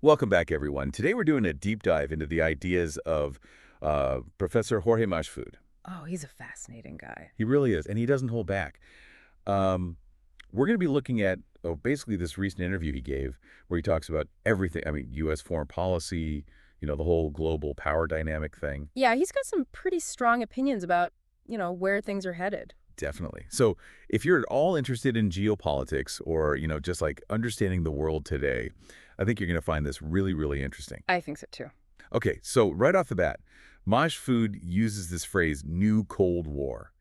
Welcome back, everyone. Today we're doing a deep dive into the ideas of Professor Jorge Majfud. Oh, he's a fascinating guy. He really is, and he doesn't hold back. Um, we're going to be looking at basically this recent interview he gave where he talks about everything. I mean, U.S. foreign policy, the whole global power dynamic thing. Yeah, he's got some pretty strong opinions about, where things are headed. Definitely. So if you're at all interested in geopolitics or, just like understanding the world today, I think you're going to find this really, really interesting. I think so too. Okay, so right off the bat, Majfud uses this phrase, new Cold War,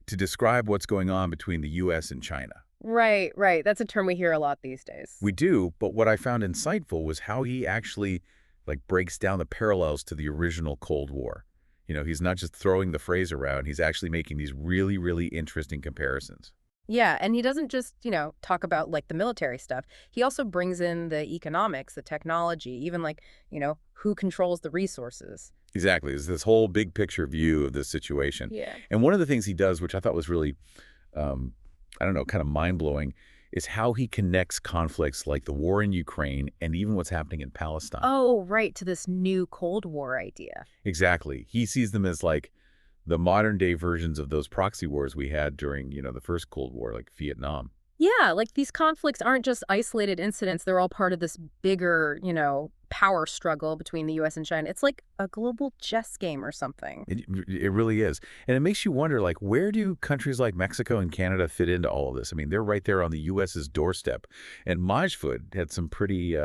to describe what's going on between the U.S. and China. Right, right. That's a term we hear a lot these days. We do, but what I found insightful was how he actually breaks down the parallels to the original Cold War. He's not just throwing the phrase around, he's actually making these really, really interesting comparisons. Yeah, and he doesn't just, talk about the military stuff. He also brings in the economics, the technology, even who controls the resources. Exactly. It's this whole big picture view of this situation. Yeah. And one of the things he does, which I thought was really, I don't know, kind of mind-blowing, is how he connects conflicts like the war in Ukraine and even what's happening in Palestine. Oh, right, to this new Cold War idea. Exactly. He sees them as the modern-day versions of those proxy wars we had during, the first Cold War, like Vietnam. Yeah, these conflicts aren't just isolated incidents. They're all part of this bigger, power struggle between the U.S. and China. It's like a global chess game or something. It really is. And it makes you wonder, where do countries like Mexico and Canada fit into all of this? I mean, they're right there on the U.S.'s doorstep. And Majfud had some pretty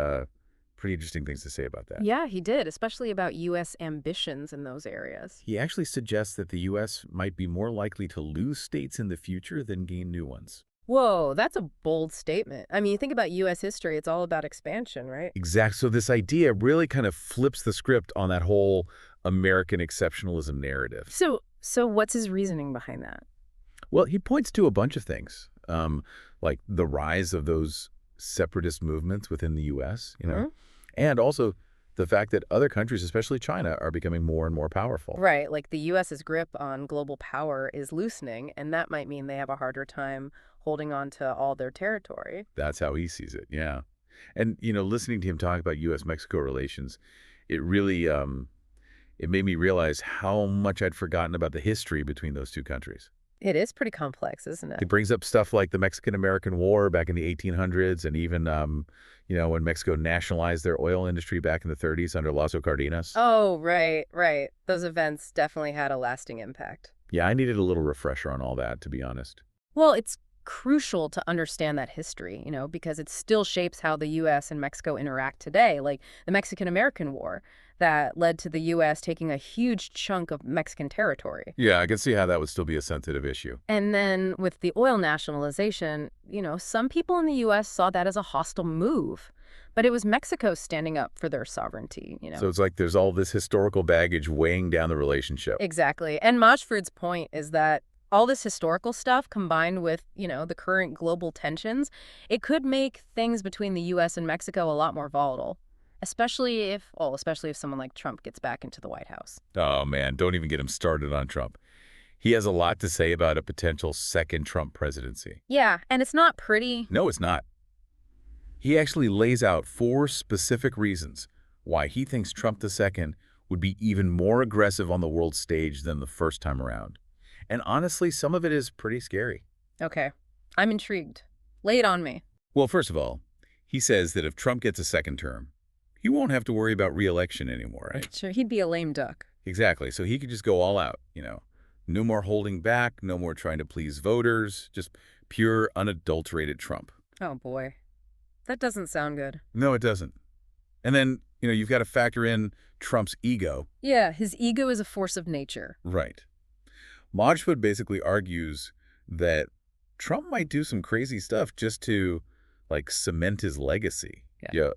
interesting things to say about that. Yeah, he did, especially about U.S. ambitions in those areas. He actually suggests that the U.S. might be more likely to lose states in the future than gain new ones. Whoa, that's a bold statement. I mean, you think about U.S. history, it's all about expansion, right? Exactly. So this idea really kind of flips the script on that whole American exceptionalism narrative. So what's his reasoning behind that? Well, he points to a bunch of things, like the rise of those separatist movements within the U.S., and also the fact that other countries, especially China, are becoming more and more powerful. Right, the U.S.'s grip on global power is loosening, and that might mean they have a harder time holding on to all their territory. That's how he sees it, yeah. And, listening to him talk about U.S.-Mexico relations, it really it made me realize how much I'd forgotten about the history between those two countries. It is pretty complex, isn't it? It brings up stuff like the Mexican-American War back in the 1800s and even, when Mexico nationalized their oil industry back in the 30s under Lazo Cardenas. Oh, right, right. Those events definitely had a lasting impact. Yeah, I needed a little refresher on all that, to be honest. Well, it's crucial to understand that history, because it still shapes how the U.S. and Mexico interact today, like the Mexican-American War that led to the U.S. taking a huge chunk of Mexican territory. Yeah, I can see how that would still be a sensitive issue. And then with the oil nationalization, some people in the U.S. saw that as a hostile move. But it was Mexico standing up for their sovereignty, So it's like there's all this historical baggage weighing down the relationship. Exactly. And Majfud's point is that all this historical stuff combined with, the current global tensions, it could make things between the U.S. and Mexico a lot more volatile, especially if someone like Trump gets back into the White House. Oh, man, don't even get him started on Trump. He has a lot to say about a potential second Trump presidency. Yeah, and it's not pretty. No, it's not. He actually lays out 4 specific reasons why he thinks Trump II would be even more aggressive on the world stage than the first time around. And honestly, some of it is pretty scary. Okay, I'm intrigued. Lay it on me. Well, first of all, he says that if Trump gets a second term, he won't have to worry about re-election anymore, right? Sure, he'd be a lame duck. Exactly. So he could just go all out, No more holding back, no more trying to please voters, just pure, unadulterated Trump. Oh, boy. That doesn't sound good. No, it doesn't. And then, you've got to factor in Trump's ego. Yeah, his ego is a force of nature. Right. Majfud basically argues that Trump might do some crazy stuff just to, cement his legacy. Yeah,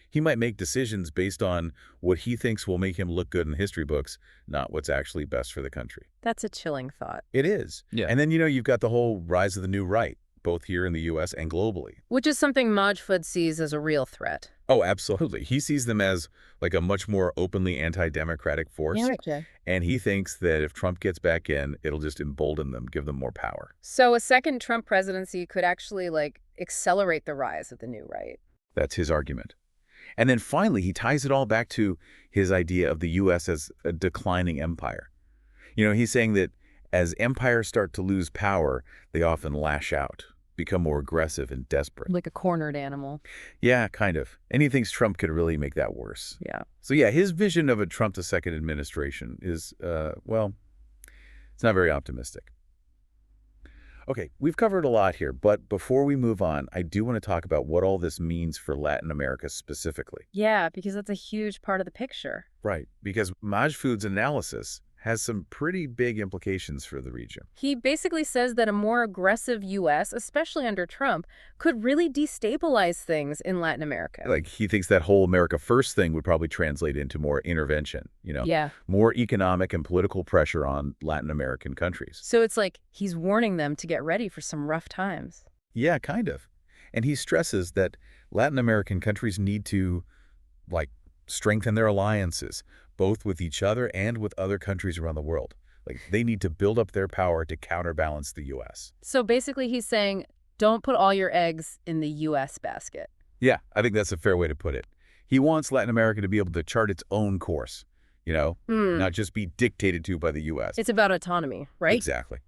he might make decisions based on what he thinks will make him look good in history books, not what's actually best for the country. That's a chilling thought. It is. Yeah. And then, you've got the whole rise of the new right, both here in the U.S. and globally. Which is something Majfud sees as a real threat. Oh, absolutely. He sees them as a much more openly anti-democratic force. Yeah, okay. And he thinks that if Trump gets back in, it'll just embolden them, give them more power. So a second Trump presidency could actually, accelerate the rise of the new right. That's his argument. And then finally, he ties it all back to his idea of the U.S. as a declining empire. He's saying that as empires start to lose power, they often lash out, become more aggressive and desperate. Like a cornered animal. Yeah, kind of. And he thinks Trump could really make that worse. Yeah. So yeah, his vision of a Trump II administration is, well, it's not very optimistic. Okay, we've covered a lot here, but before we move on, I do want to talk about what all this means for Latin America specifically. Yeah, because that's a huge part of the picture. Right, because Majfud's analysis has some pretty big implications for the region. He basically says that a more aggressive U.S., especially under Trump, could really destabilize things in Latin America. Like, he thinks that whole America First thing would probably translate into more intervention, Yeah. more economic and political pressure on Latin American countries. So it's like he's warning them to get ready for some rough times. Yeah, kind of. And he stresses that Latin American countries need to, strengthen their alliances, both with each other and with other countries around the world. They need to build up their power to counterbalance the U.S. So basically he's saying, don't put all your eggs in the U.S. basket. Yeah, I think that's a fair way to put it. He wants Latin America to be able to chart its own course, not just be dictated to by the U.S. It's about autonomy, right? Exactly.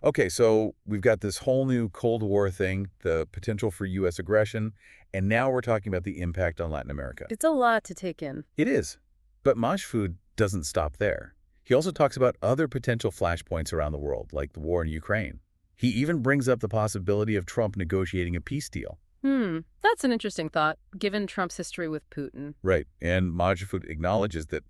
Okay, so we've got this whole new Cold War thing, the potential for U.S. aggression, and now we're talking about the impact on Latin America. It's a lot to take in. It is. But Majfud doesn't stop there. He also talks about other potential flashpoints around the world, like the war in Ukraine. He even brings up the possibility of Trump negotiating a peace deal. That's an interesting thought, given Trump's history with Putin. Right. And Majfud acknowledges that,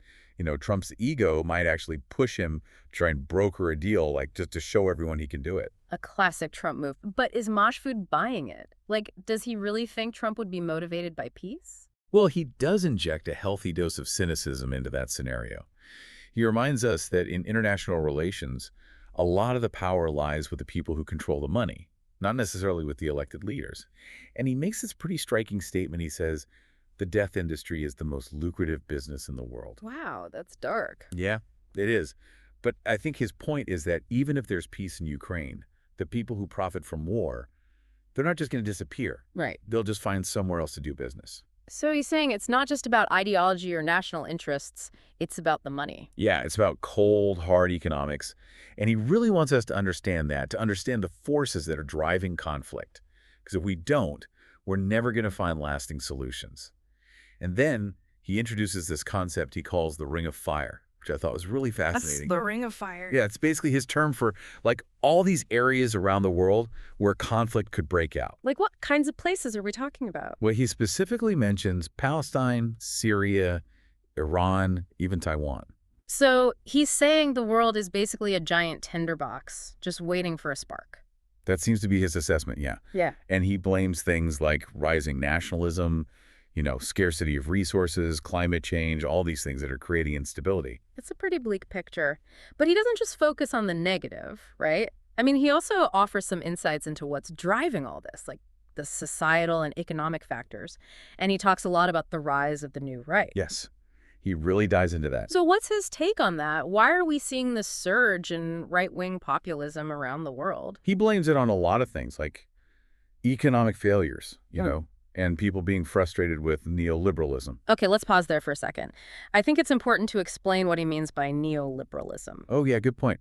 Trump's ego might actually push him to try and broker a deal, just to show everyone he can do it. A classic Trump move. But is Majfud buying it? Does he really think Trump would be motivated by peace? Well, he does inject a healthy dose of cynicism into that scenario. He reminds us that in international relations, a lot of the power lies with the people who control the money, not necessarily with the elected leaders. And he makes this pretty striking statement. He says, the death industry is the most lucrative business in the world. Wow, that's dark. Yeah, it is. But I think his point is that even if there's peace in Ukraine, the people who profit from war, they're not just going to disappear. Right. They'll just find somewhere else to do business. So he's saying it's not just about ideology or national interests, it's about the money. Yeah, it's about cold, hard economics. And he really wants us to understand that, to understand the forces that are driving conflict. Because if we don't, we're never going to find lasting solutions. And then he introduces this concept he calls the Ring of Fire, which I thought was really fascinating. That's the Ring of Fire. Yeah, it's basically his term for, all these areas around the world where conflict could break out. What kinds of places are we talking about? Well, he specifically mentions Palestine, Syria, Iran, even Taiwan. So he's saying the world is basically a giant tinderbox, just waiting for a spark. That seems to be his assessment, yeah. Yeah. And he blames things like rising nationalism, scarcity of resources, climate change, all these things that are creating instability. It's a pretty bleak picture. But he doesn't just focus on the negative, right? I mean, he also offers some insights into what's driving all this, like the societal and economic factors. And he talks a lot about the rise of the new right. Yes. He really dives into that. So what's his take on that? Why are we seeing this surge in right-wing populism around the world? He blames it on a lot of things, like economic failures, and people being frustrated with neoliberalism. Okay, let's pause there for a second. I think it's important to explain what he means by neoliberalism. Oh, yeah, good point.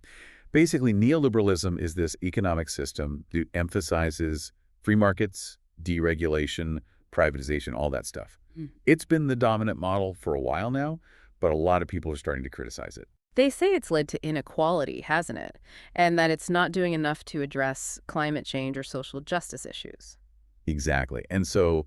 Basically, neoliberalism is this economic system that emphasizes free markets, deregulation, privatization, all that stuff. It's been the dominant model for a while now, but a lot of people are starting to criticize it. They say it's led to inequality, hasn't it? And that it's not doing enough to address climate change or social justice issues. Exactly. And so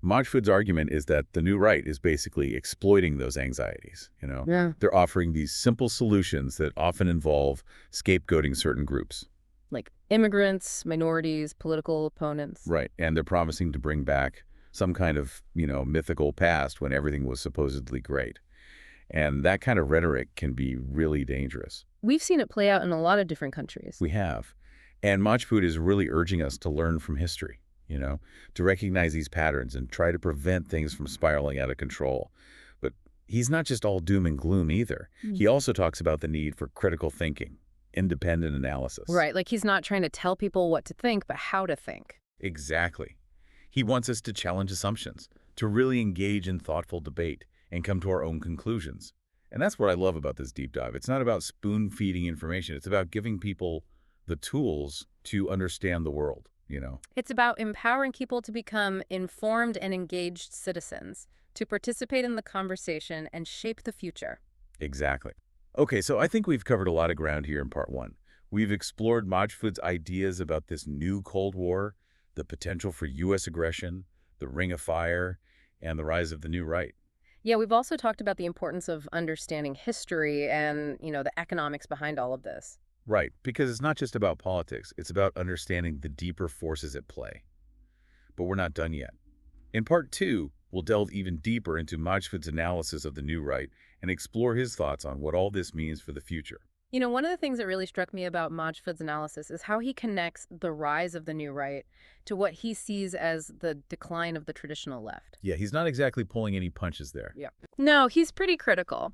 Majfud's argument is that the new right is basically exploiting those anxieties. Yeah. They're offering these simple solutions that often involve scapegoating certain groups. Like immigrants, minorities, political opponents. Right. And they're promising to bring back some kind of, mythical past when everything was supposedly great. And that kind of rhetoric can be really dangerous. We've seen it play out in a lot of different countries. We have. And Majfud is really urging us to learn from history, to recognize these patterns and try to prevent things from spiraling out of control. But he's not just all doom and gloom either. He also talks about the need for critical thinking, independent analysis. Right, he's not trying to tell people what to think, but how to think. Exactly. He wants us to challenge assumptions, to really engage in thoughtful debate and come to our own conclusions. And that's what I love about this deep dive. It's not about spoon-feeding information. It's about giving people the tools to understand the world, you know? It's about empowering people to become informed and engaged citizens, to participate in the conversation and shape the future. Exactly. Okay, so I think we've covered a lot of ground here in part one. We've explored Majfud's ideas about this new Cold War, the potential for U.S. aggression, the Ring of Fire, and the rise of the new right. Yeah, we've also talked about the importance of understanding history and, the economics behind all of this. Right, because it's not just about politics. It's about understanding the deeper forces at play. But we're not done yet. In part two, we'll delve even deeper into Majfud's analysis of the new right and explore his thoughts on what all this means for the future. One of the things that really struck me about Majfud's analysis is how he connects the rise of the new right to what he sees as the decline of the traditional left. Yeah, he's not exactly pulling any punches there. Yeah. No, he's pretty critical.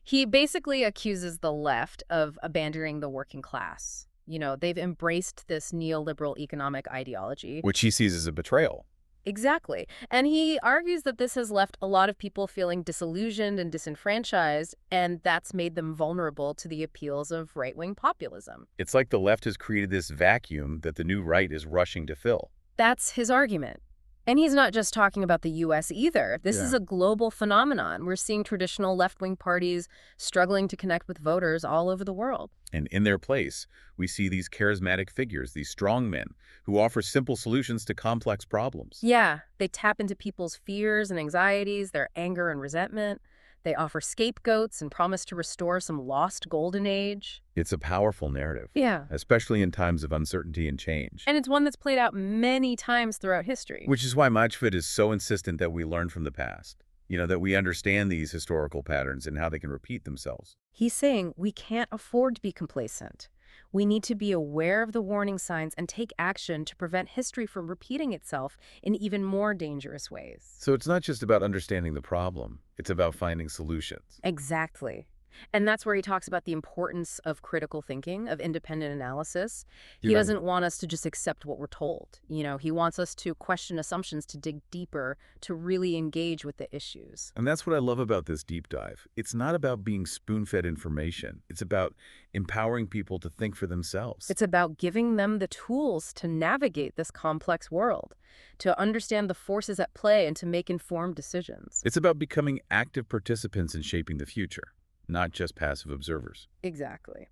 He basically accuses the left of abandoning the working class. They've embraced this neoliberal economic ideology. Which he sees as a betrayal. Exactly. And he argues that this has left a lot of people feeling disillusioned and disenfranchised, and that's made them vulnerable to the appeals of right-wing populism. It's like the left has created this vacuum that the new right is rushing to fill. That's his argument. And he's not just talking about the U.S. either. This is a global phenomenon. We're seeing traditional left-wing parties struggling to connect with voters all over the world. And in their place, we see these charismatic figures, these strong men, who offer simple solutions to complex problems. Yeah, they tap into people's fears and anxieties, their anger and resentment. They offer scapegoats and promise to restore some lost golden age. It's a powerful narrative. Yeah. Especially in times of uncertainty and change. And it's one that's played out many times throughout history. Which is why Majfud is so insistent that we learn from the past. That we understand these historical patterns and how they can repeat themselves. He's saying we can't afford to be complacent. We need to be aware of the warning signs and take action to prevent history from repeating itself in even more dangerous ways. So it's not just about understanding the problem. It's about finding solutions. Exactly. And that's where he talks about the importance of critical thinking, of independent analysis. He Yeah. doesn't want us to just accept what we're told. He wants us to question assumptions, to dig deeper, to really engage with the issues. And that's what I love about this deep dive. It's not about being spoon-fed information. It's about empowering people to think for themselves. It's about giving them the tools to navigate this complex world, to understand the forces at play and to make informed decisions. It's about becoming active participants in shaping the future, not just passive observers. Exactly.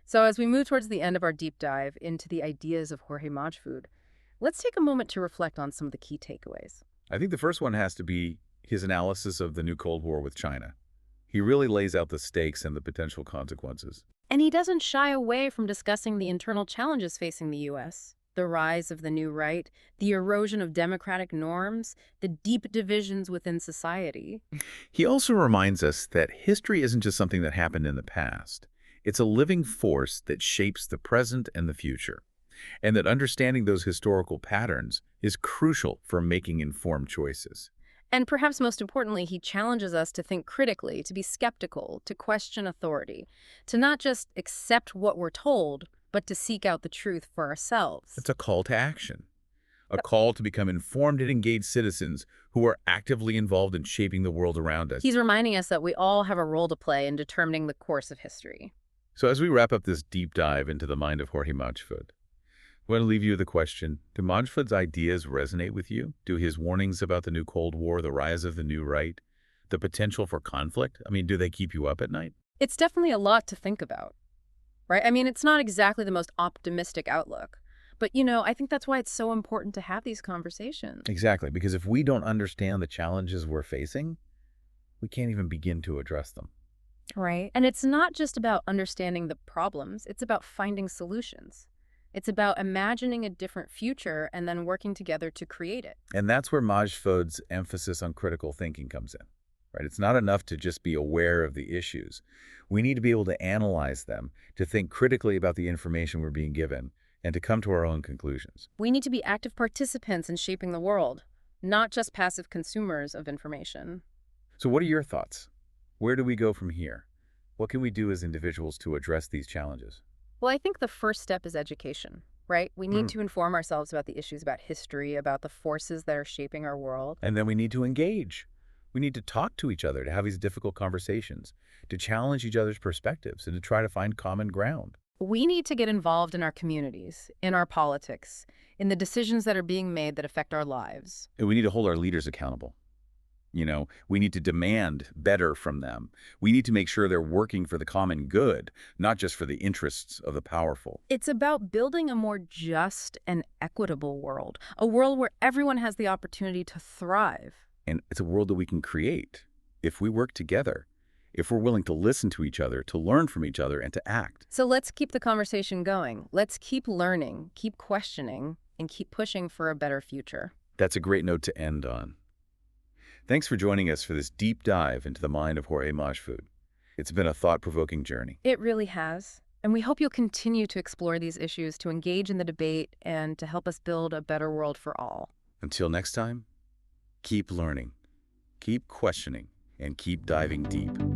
So as we move towards the end of our deep dive into the ideas of Jorge Majfud, let's take a moment to reflect on some of the key takeaways. I think the first one has to be his analysis of the new Cold War with China. He really lays out the stakes and the potential consequences. And he doesn't shy away from discussing the internal challenges facing the U.S., the rise of the new right, the erosion of democratic norms, the deep divisions within society. He also reminds us that history isn't just something that happened in the past. It's a living force that shapes the present and the future, and that understanding those historical patterns is crucial for making informed choices. And perhaps most importantly, he challenges us to think critically, to be skeptical, to question authority, to not just accept what we're told, but to seek out the truth for ourselves. It's a call to action, a call to become informed and engaged citizens who are actively involved in shaping the world around us. He's reminding us that we all have a role to play in determining the course of history. So as we wrap up this deep dive into the mind of Jorge Majfud, I want to leave you with a question. Do Majfud's ideas resonate with you? Do his warnings about the new Cold War, the rise of the new right, the potential for conflict, do they keep you up at night? It's definitely a lot to think about, right? It's not exactly the most optimistic outlook. But, I think that's why it's so important to have these conversations. Exactly, because if we don't understand the challenges we're facing, we can't even begin to address them. Right. And it's not just about understanding the problems. It's about finding solutions. It's about imagining a different future and then working together to create it. And that's where Majfud's emphasis on critical thinking comes in, right? It's not enough to just be aware of the issues. We need to be able to analyze them, to think critically about the information we're being given, and to come to our own conclusions. We need to be active participants in shaping the world, not just passive consumers of information. So what are your thoughts? Where do we go from here? What can we do as individuals to address these challenges? Well, I think the first step is education. right? We need to inform ourselves about the issues about history, about the forces that are shaping our world. And then we need to engage. We need to talk to each other, to have these difficult conversations, to challenge each other's perspectives, and to try to find common ground. We need to get involved in our communities, in our politics, in the decisions that are being made that affect our lives. And we need to hold our leaders accountable. We need to demand better from them. We need to make sure they're working for the common good, not just for the interests of the powerful. It's about building a more just and equitable world, a world where everyone has the opportunity to thrive. And it's a world that we can create if we work together, if we're willing to listen to each other, to learn from each other, and to act. So let's keep the conversation going. Let's keep learning, keep questioning, and keep pushing for a better future. That's a great note to end on. Thanks for joining us for this deep dive into the mind of Jorge Majfud. It's been a thought-provoking journey. It really has. And we hope you'll continue to explore these issues, to engage in the debate, and to help us build a better world for all. Until next time, keep learning, keep questioning, and keep diving deep.